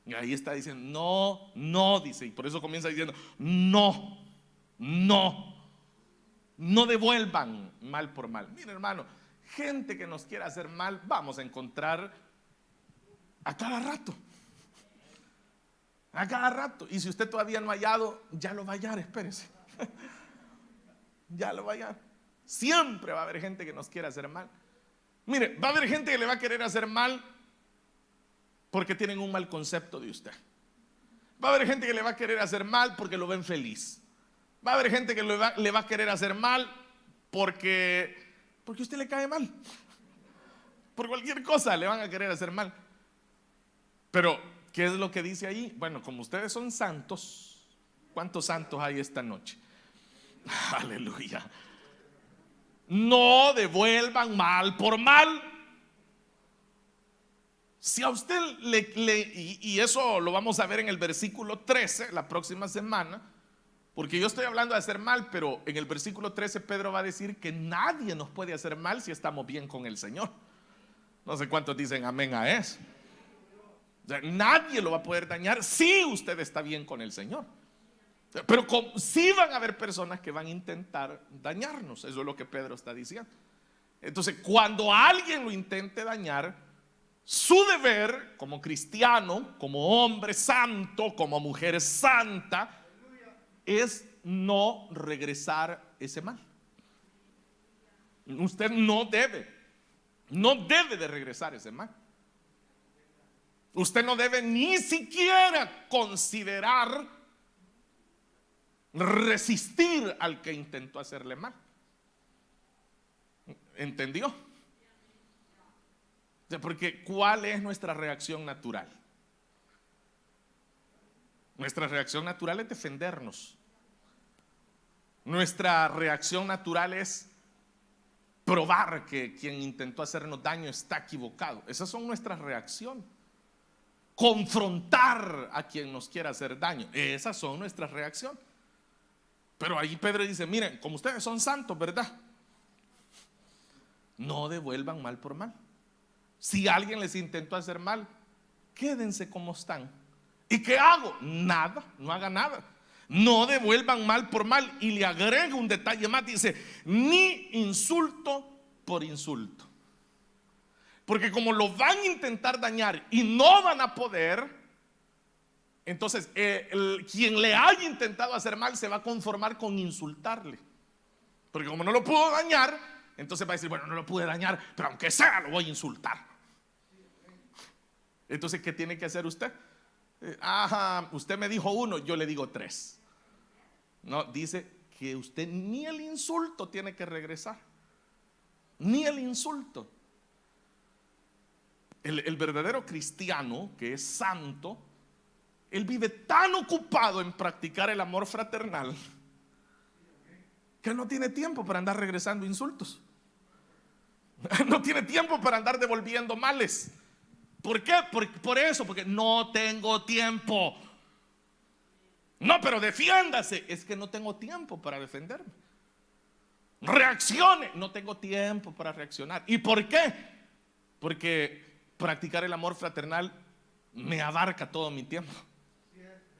Y ahí está diciendo, no, dice. Y por eso comienza diciendo, no devuelvan mal por mal. Mire, hermano, gente que nos quiera hacer mal vamos a encontrar a cada rato. A cada rato. Y si usted todavía no ha hallado, ya lo va a hallar, espérese. Ya lo va a hallar. Siempre va a haber gente que nos quiera hacer mal. Mire, va a haber gente que le va a querer hacer mal porque tienen un mal concepto de usted. Va a haber gente que le va a querer hacer mal porque lo ven feliz. Va a haber gente que le va a querer hacer mal porque usted le cae mal. Por cualquier cosa le van a querer hacer mal. Pero ¿qué es lo que dice ahí? Bueno, como ustedes son santos, ¿cuántos santos hay esta noche? Aleluya. No devuelvan mal por mal. Si a usted y eso lo vamos a ver en el versículo 13 la próxima semana, porque yo estoy hablando de hacer mal, pero en el versículo 13 Pedro va a decir que nadie nos puede hacer mal si estamos bien con el Señor. No sé cuántos dicen amén a eso. O sea, nadie lo va a poder dañar si usted está bien con el Señor. Pero sí van a haber personas que van a intentar dañarnos. Eso es lo que Pedro está diciendo. Entonces, cuando alguien lo intente dañar, su deber como cristiano, como hombre santo, como mujer santa, es no regresar ese mal. Usted no debe de regresar ese mal. Usted no debe ni siquiera considerar resistir al que intentó hacerle mal. ¿Entendió? Porque ¿cuál es nuestra reacción natural? Nuestra reacción natural es defendernos. Nuestra reacción natural es probar que quien intentó hacernos daño está equivocado. Esas son nuestras reacciones. Confrontar a quien nos quiera hacer daño. Esas son nuestras reacciones. Pero ahí Pedro dice, miren, como ustedes son santos, ¿verdad? No devuelvan mal por mal. Si alguien les intentó hacer mal, quédense como están. ¿Y qué hago? Nada, no haga nada. No devuelvan mal por mal. Y le agrega un detalle más, dice, ni insulto por insulto. Porque como lo van a intentar dañar y no van a poder, entonces quien le haya intentado hacer mal se va a conformar con insultarle. Porque como no lo pudo dañar, entonces va a decir, bueno, no lo pude dañar, pero aunque sea lo voy a insultar. Entonces, ¿qué tiene que hacer usted? Usted me dijo 1, yo le digo 3. No, dice que usted ni el insulto tiene que regresar. Ni el insulto. El verdadero cristiano que es santo, él vive tan ocupado en practicar el amor fraternal que no tiene tiempo para andar regresando insultos. No tiene tiempo para andar devolviendo males. ¿Por qué? Por eso, porque no tengo tiempo. No, pero defiéndase. Es que no tengo tiempo para defenderme. Reaccione. No tengo tiempo para reaccionar. ¿Y por qué? Porque practicar el amor fraternal me abarca todo mi tiempo.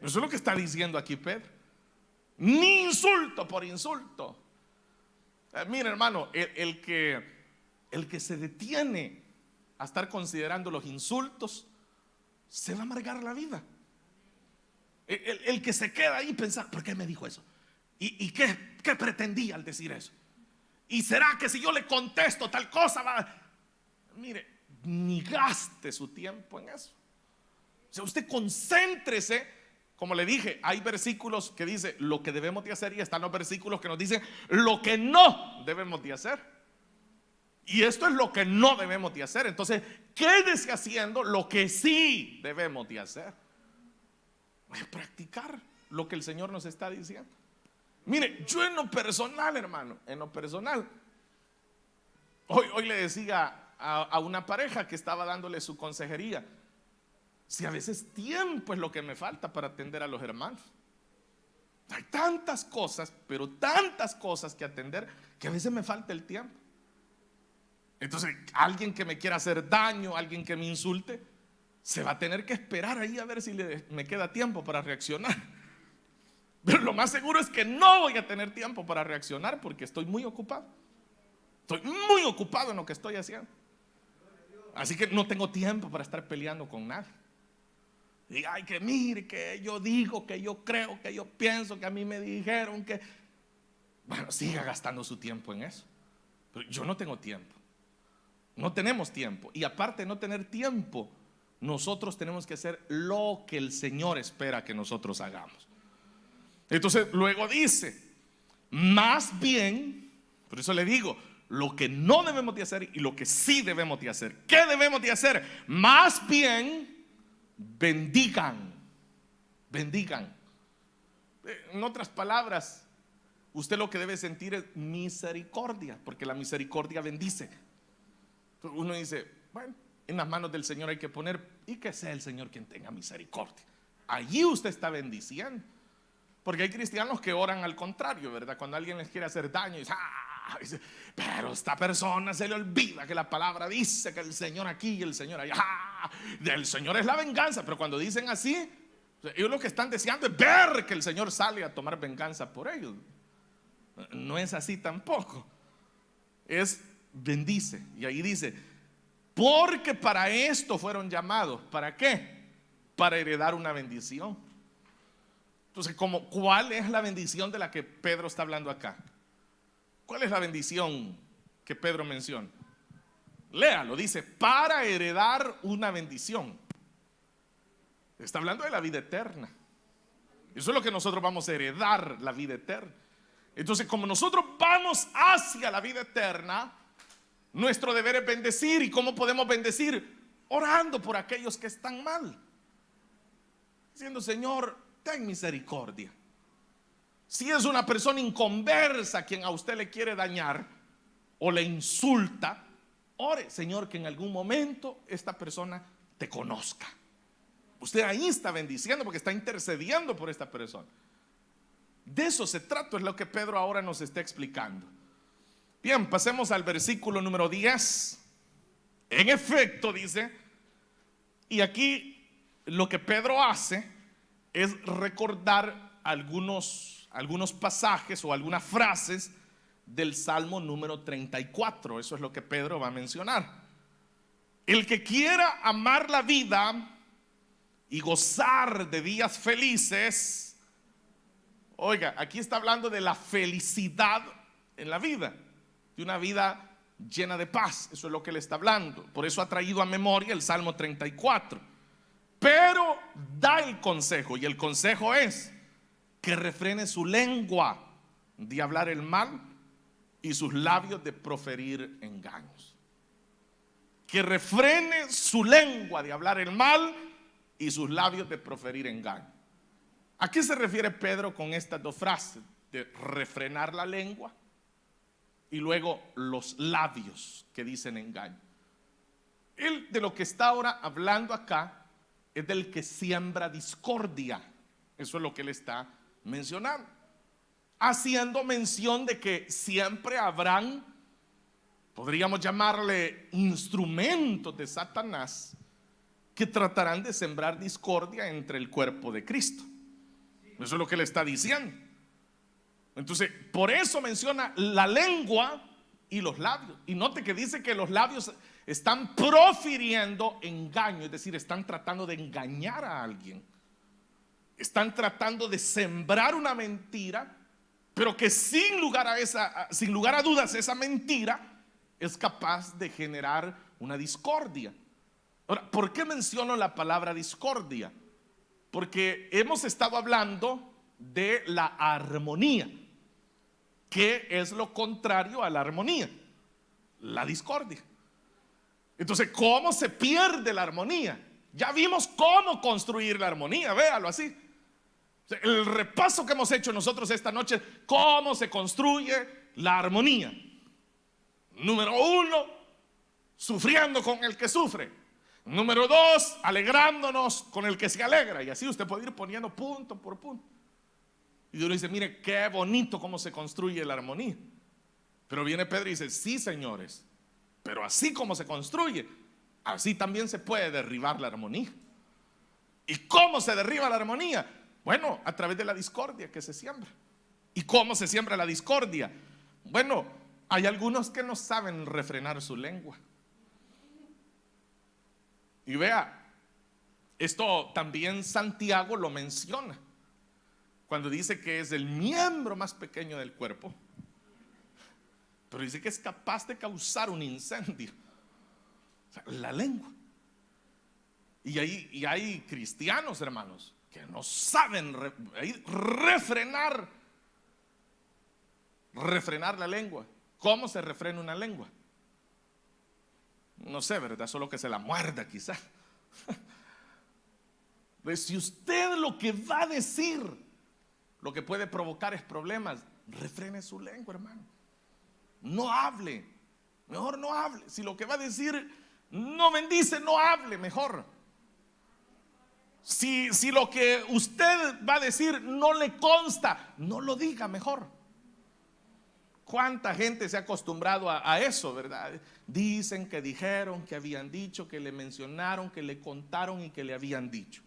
Eso es lo que está diciendo aquí Pedro. Ni insulto por insulto. Mira, hermano, el que se detiene a estar considerando los insultos se va a amargar la vida. El que se queda ahí pensando, ¿por qué me dijo eso? ¿Y qué pretendía al decir eso? ¿Y será que si yo le contesto tal cosa va? Mire, ni gaste su tiempo en eso. O sea, usted concéntrese. Como le dije, hay versículos que dice lo que debemos de hacer, y están los versículos que nos dicen lo que no debemos de hacer. Y esto es lo que no debemos de hacer. Entonces, quédese haciendo lo que sí debemos de hacer. Voy a practicar lo que el Señor nos está diciendo. Mire, yo en lo personal, hermano, en lo personal, hoy le decía a una pareja que estaba dándole su consejería, si a veces tiempo es lo que me falta para atender a los hermanos. Hay tantas cosas, pero tantas cosas que atender, que a veces me falta el tiempo. Entonces, alguien que me quiera hacer daño, alguien que me insulte, se va a tener que esperar ahí a ver si me queda tiempo para reaccionar. Pero lo más seguro es que no voy a tener tiempo para reaccionar porque estoy muy ocupado. Estoy muy ocupado en lo que estoy haciendo. Así que no tengo tiempo para estar peleando con nadie. Y ay, que mire, que yo digo, que yo creo, que yo pienso, que a mí me dijeron que... Bueno, siga gastando su tiempo en eso. Pero yo no tengo tiempo. No tenemos tiempo. Y aparte de no tener tiempo, nosotros tenemos que hacer lo que el Señor espera que nosotros hagamos. Entonces luego dice, más bien, por eso le digo, lo que no debemos de hacer y lo que sí debemos de hacer. ¿Qué debemos de hacer? Más bien bendigan. Bendigan. En otras palabras, usted lo que debe sentir es misericordia, porque la misericordia bendice. Uno dice, bueno, en las manos del Señor hay que poner, y que sea el Señor quien tenga misericordia. Allí usted está bendiciendo. Porque hay cristianos que oran al contrario, ¿verdad? Cuando alguien les quiere hacer daño, dice, pero esta persona se le olvida que la palabra dice que el Señor aquí y el Señor allá. El Señor es la venganza. Pero cuando dicen así, ellos lo que están deseando es ver que el Señor sale a tomar venganza por ellos. No es así tampoco. Es bendice. Y ahí dice, porque para esto fueron llamados. ¿Para qué? Para heredar una bendición. Entonces, ¿cuál es la bendición de la que Pedro está hablando acá? ¿Cuál es la bendición que Pedro menciona? Léalo, dice, para heredar una bendición. Está hablando de la vida eterna. Eso es lo que nosotros vamos a heredar, la vida eterna. Entonces, como nosotros vamos hacia la vida eterna, nuestro deber es bendecir. ¿Y cómo podemos bendecir? Orando por aquellos que están mal, diciendo, Señor, ten misericordia. Si es una persona inconversa quien a usted le quiere dañar o le insulta, ore, Señor, que en algún momento esta persona te conozca. Usted ahí está bendiciendo porque está intercediendo por esta persona. De eso se trata, es lo que Pedro ahora nos está explicando. Bien, pasemos al versículo número 10. En efecto, dice, y aquí lo que Pedro hace es recordar algunos pasajes o algunas frases del Salmo número 34. Eso es lo que Pedro va a mencionar. El que quiera amar la vida y gozar de días felices. Oiga, aquí está hablando de la felicidad en la vida, de una vida llena de paz. Eso es lo que él está hablando. Por eso ha traído a memoria el Salmo 34. Pero da el consejo, y el consejo es que refrene su lengua de hablar el mal y sus labios de proferir engaños. Que refrene su lengua de hablar el mal y sus labios de proferir engaños. ¿A qué se refiere Pedro con estas dos frases? de refrenar la lengua y luego los labios que dicen engaño. Él de lo que está ahora hablando acá es del que siembra discordia. Eso es lo que él está mencionando, haciendo mención de que siempre habrán, podríamos llamarle, instrumentos de Satanás que tratarán de sembrar discordia entre el cuerpo de Cristo. Eso es lo que le está diciendo. Entonces, por eso menciona la lengua y los labios. Y note que dice que los labios están profiriendo engaño, es decir, están tratando de engañar a alguien. Están tratando de sembrar una mentira, pero que sin lugar a dudas, esa mentira es capaz de generar una discordia. Ahora, ¿por qué menciono la palabra discordia? Porque hemos estado hablando de la armonía, que es lo contrario a la armonía, la discordia. Entonces, ¿cómo se pierde la armonía? Ya vimos cómo construir la armonía, véalo así. El repaso que hemos hecho nosotros esta noche, cómo se construye la armonía. Número 1, sufriendo con el que sufre. Número 2, alegrándonos con el que se alegra. Y así usted puede ir poniendo punto por punto. Y Dios le dice, mire qué bonito cómo se construye la armonía. Pero viene Pedro y dice, sí, señores, pero así como se construye, así también se puede derribar la armonía. ¿Y cómo se derriba la armonía? Bueno, a través de la discordia que se siembra. ¿Y cómo se siembra la discordia? Bueno, hay algunos que no saben refrenar su lengua. Y vea, esto también Santiago lo menciona cuando dice que es el miembro más pequeño del cuerpo, pero dice que es capaz de causar un incendio. O sea, la lengua. Y hay cristianos, hermanos, que no saben refrenar la lengua. ¿Cómo se refrena una lengua? No sé, ¿verdad? Solo que se la muerda quizá. Pues si usted lo que va a decir, lo que puede provocar es problemas, refrene su lengua, hermano. No hable, mejor no hable. Si lo que va a decir no bendice, no hable, mejor. Si lo que usted va a decir no le consta, no lo diga, mejor. ¿Cuánta gente se ha acostumbrado a eso, verdad? Dicen que dijeron, que habían dicho, que le mencionaron, que le contaron y que le habían dicho.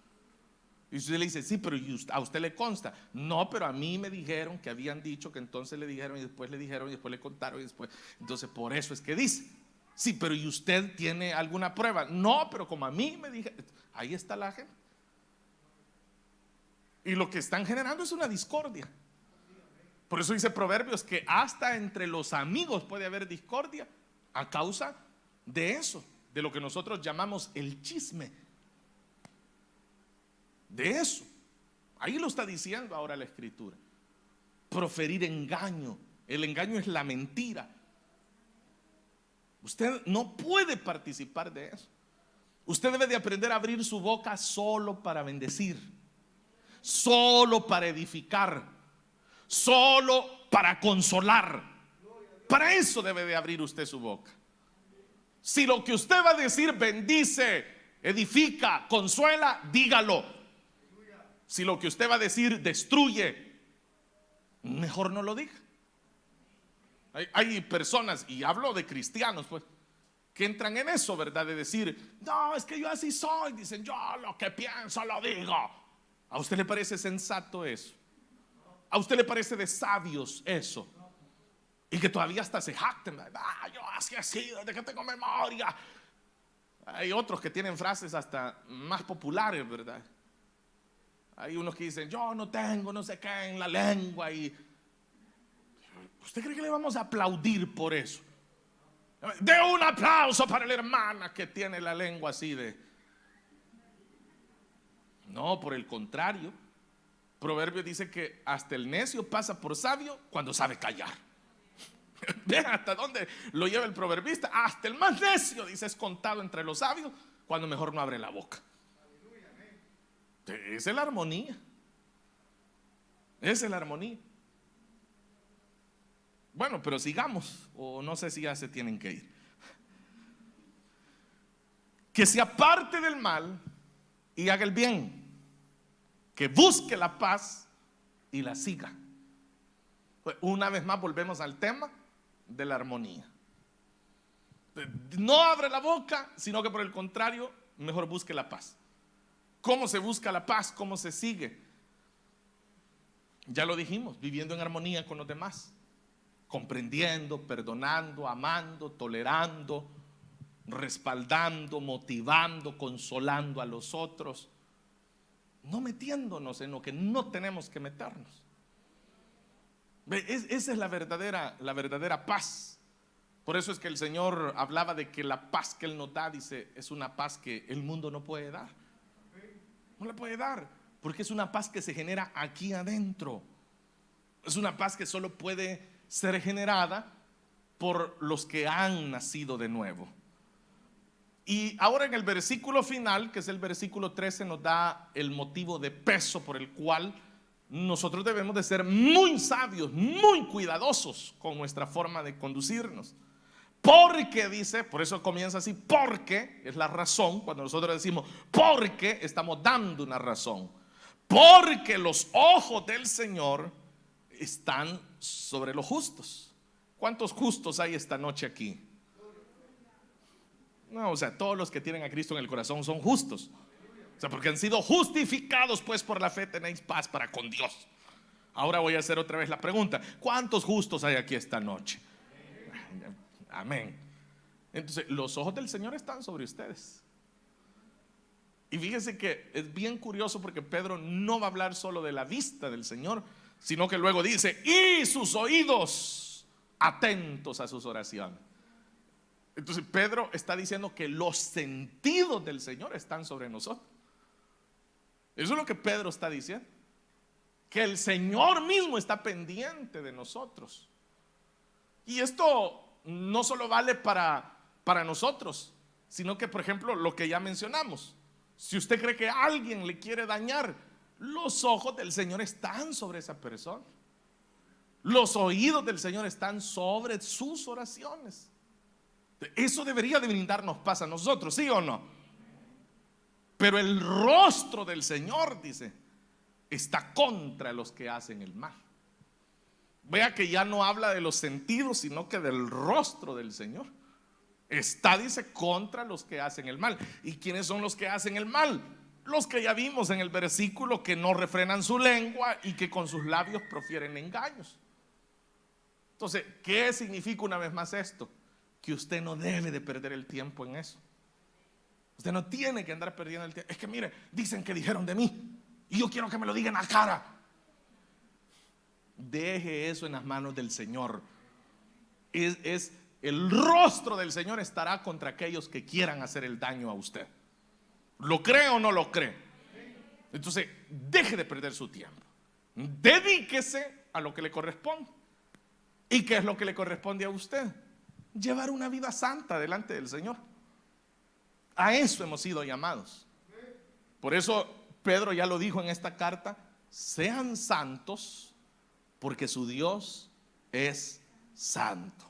Y usted le dice, sí, pero a usted le consta. No, pero a mí me dijeron que habían dicho, que entonces le dijeron y después le dijeron y después le contaron y después. Entonces por eso es que dice. Sí, pero ¿y usted tiene alguna prueba? No, pero como a mí me dijeron. Ahí está la gente. Y lo que están generando es una discordia. Por eso dice Proverbios que hasta entre los amigos puede haber discordia a causa de eso, de lo que nosotros llamamos el chisme. De eso. Ahí lo está diciendo ahora la Escritura. Proferir engaño. El engaño es la mentira. Usted no puede participar de eso. Usted debe de aprender a abrir su boca solo para bendecir, solo para edificar, solo para consolar. Para eso debe de abrir usted su boca. Si lo que usted va a decir bendice, edifica, consuela, dígalo. Si lo que usted va a decir destruye, mejor no lo diga. Hay personas, y hablo de cristianos, pues, que entran en eso, ¿verdad? De decir, no, es que yo así soy. Dicen, yo lo que pienso lo digo. ¿A usted le parece sensato eso? ¿A usted le parece de sabios eso? Y que todavía hasta se jacten, yo así he sido desde que tengo memoria. Hay otros que tienen frases hasta más populares, ¿verdad? Hay unos que dicen, yo no tengo no sé qué en la lengua. Y ¿usted cree que le vamos a aplaudir por eso? De un aplauso para la hermana que tiene la lengua así de... No, por el contrario. Proverbio dice que hasta el necio pasa por sabio cuando sabe callar. Vean hasta dónde lo lleva el proverbista. Hasta el más necio, dice, es contado entre los sabios cuando mejor no abre la boca. Esa es la armonía. Esa es la armonía. Bueno, pero sigamos, o no sé si ya se tienen que ir. Que se aparte del mal y haga el bien, que busque la paz y la siga. Una vez más volvemos al tema de la armonía. No abre la boca, sino que por el contrario, mejor busque la paz. ¿Cómo se busca la paz? ¿Cómo se sigue? Ya lo dijimos, viviendo en armonía con los demás, comprendiendo, perdonando, amando, tolerando, respaldando, motivando, consolando a los otros, no metiéndonos en lo que no tenemos que meternos. Esa es la verdadera paz. Por eso es que el Señor hablaba de que la paz que Él nos da, dice, es una paz que el mundo no puede dar. No la puede dar, porque es una paz que se genera aquí adentro. Es una paz que solo puede ser generada por los que han nacido de nuevo. Y ahora en el versículo final, que es el versículo 13, nos da el motivo de peso por el cual nosotros debemos de ser muy sabios, muy cuidadosos con nuestra forma de conducirnos. Porque dice, por eso comienza así, porque es la razón. Cuando nosotros decimos porque, estamos dando una razón. Porque los ojos del Señor están sobre los justos. ¿Cuántos justos hay esta noche aquí? No, o sea, todos los que tienen a Cristo en el corazón son justos. O sea, porque han sido justificados, pues por la fe tenéis paz para con Dios. Ahora voy a hacer otra vez la pregunta: ¿cuántos justos hay aquí esta noche? Amén. Entonces, los ojos del Señor están sobre ustedes. Y fíjense que es bien curioso, porque Pedro no va a hablar solo de la vista del Señor, sino que luego dice, y sus oídos atentos a sus oraciones. Entonces Pedro está diciendo que los sentidos del Señor están sobre nosotros. Eso es lo que Pedro está diciendo, que el Señor mismo está pendiente de nosotros. Y esto no solo vale para nosotros, sino que, por ejemplo, lo que ya mencionamos, si usted cree que alguien le quiere dañar, los ojos del Señor están sobre esa persona. Los oídos del Señor están sobre sus oraciones. Eso debería de brindarnos paz a nosotros, ¿sí o no? Pero el rostro del Señor, dice, está contra los que hacen el mal. Vea que ya no habla de los sentidos, sino que del rostro del Señor. Está, dice, contra los que hacen el mal. ¿Y quiénes son los que hacen el mal? Los que ya vimos en el versículo, que no refrenan su lengua y que con sus labios profieren engaños. Entonces, ¿qué significa una vez más esto? Que usted no debe de perder el tiempo en eso. Usted no tiene que andar perdiendo el tiempo. Es que mire, dicen que dijeron de mí y yo quiero que me lo digan a cara. Deje eso en las manos del Señor. Es el rostro del Señor estará contra aquellos que quieran hacer el daño a usted. ¿Lo cree o no lo cree? Entonces, deje de perder su tiempo. Dedíquese a lo que le corresponde. ¿Y qué es lo que le corresponde a usted? Llevar una vida santa delante del Señor. A eso hemos sido llamados. Por eso Pedro ya lo dijo en esta carta: sean santos porque su Dios es santo.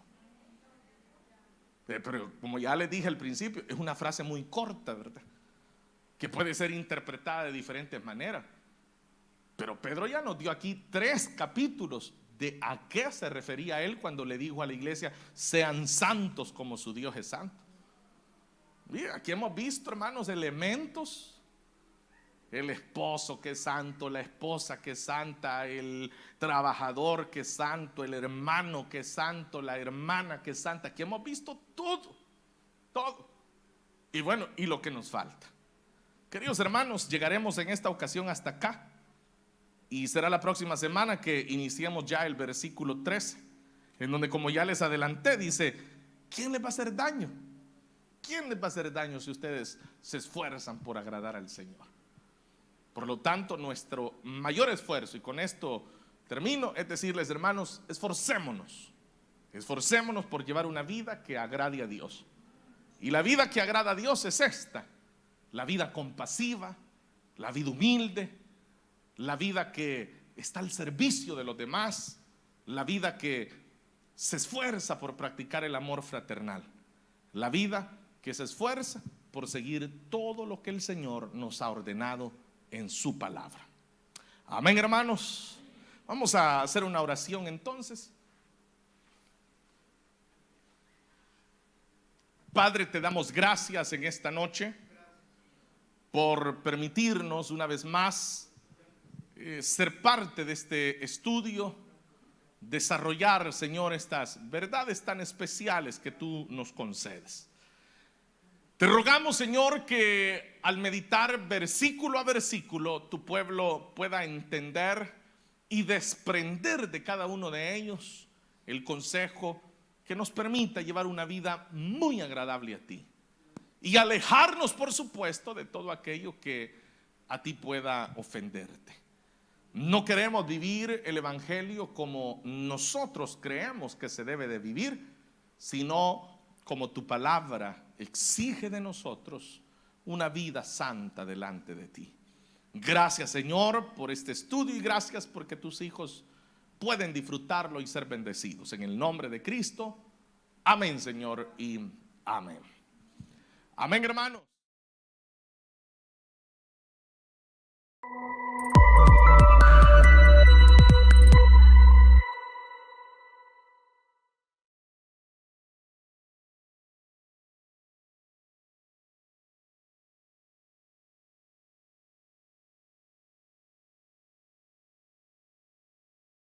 Pero como ya les dije al principio, es una frase muy corta, ¿verdad? Que puede ser interpretada de diferentes maneras. Pero Pedro ya nos dio aquí 3 capítulos de a qué se refería él cuando le dijo a la iglesia: sean santos como su Dios es santo. Mira, aquí hemos visto, hermanos, elementos. El esposo que es santo, la esposa que es santa, el trabajador que es santo, el hermano que es santo, la hermana que es santa. Aquí hemos visto todo. Y bueno, y lo que nos falta. Queridos hermanos, llegaremos en esta ocasión hasta acá. Y será la próxima semana que iniciemos ya el versículo 13, en donde, como ya les adelanté, dice: ¿quién les va a hacer daño? ¿Quién les va a hacer daño si ustedes se esfuerzan por agradar al Señor? Por lo tanto, nuestro mayor esfuerzo, y con esto termino, es decirles, hermanos, esforcémonos por llevar una vida que agrade a Dios. Y la vida que agrada a Dios es esta: la vida compasiva, la vida humilde, la vida que está al servicio de los demás, la vida que se esfuerza por practicar el amor fraternal. La vida que se esfuerza por seguir todo lo que el Señor nos ha ordenado en su palabra. Amén, hermanos. Vamos a hacer una oración entonces. Padre, te damos gracias en esta noche por permitirnos una vez más ser parte de este estudio, desarrollar, Señor, estas verdades tan especiales que tú nos concedes. Te rogamos, Señor, que al meditar versículo a versículo, tu pueblo pueda entender y desprender de cada uno de ellos el consejo que nos permita llevar una vida muy agradable a ti y alejarnos, por supuesto, de todo aquello que a ti pueda ofenderte. No queremos vivir el evangelio como nosotros creemos que se debe de vivir, sino como tu palabra exige de nosotros, una vida santa delante de ti. Gracias, Señor, por este estudio y gracias porque tus hijos pueden disfrutarlo y ser bendecidos. En el nombre de Cristo, amén, Señor, y amén. Amén, hermanos.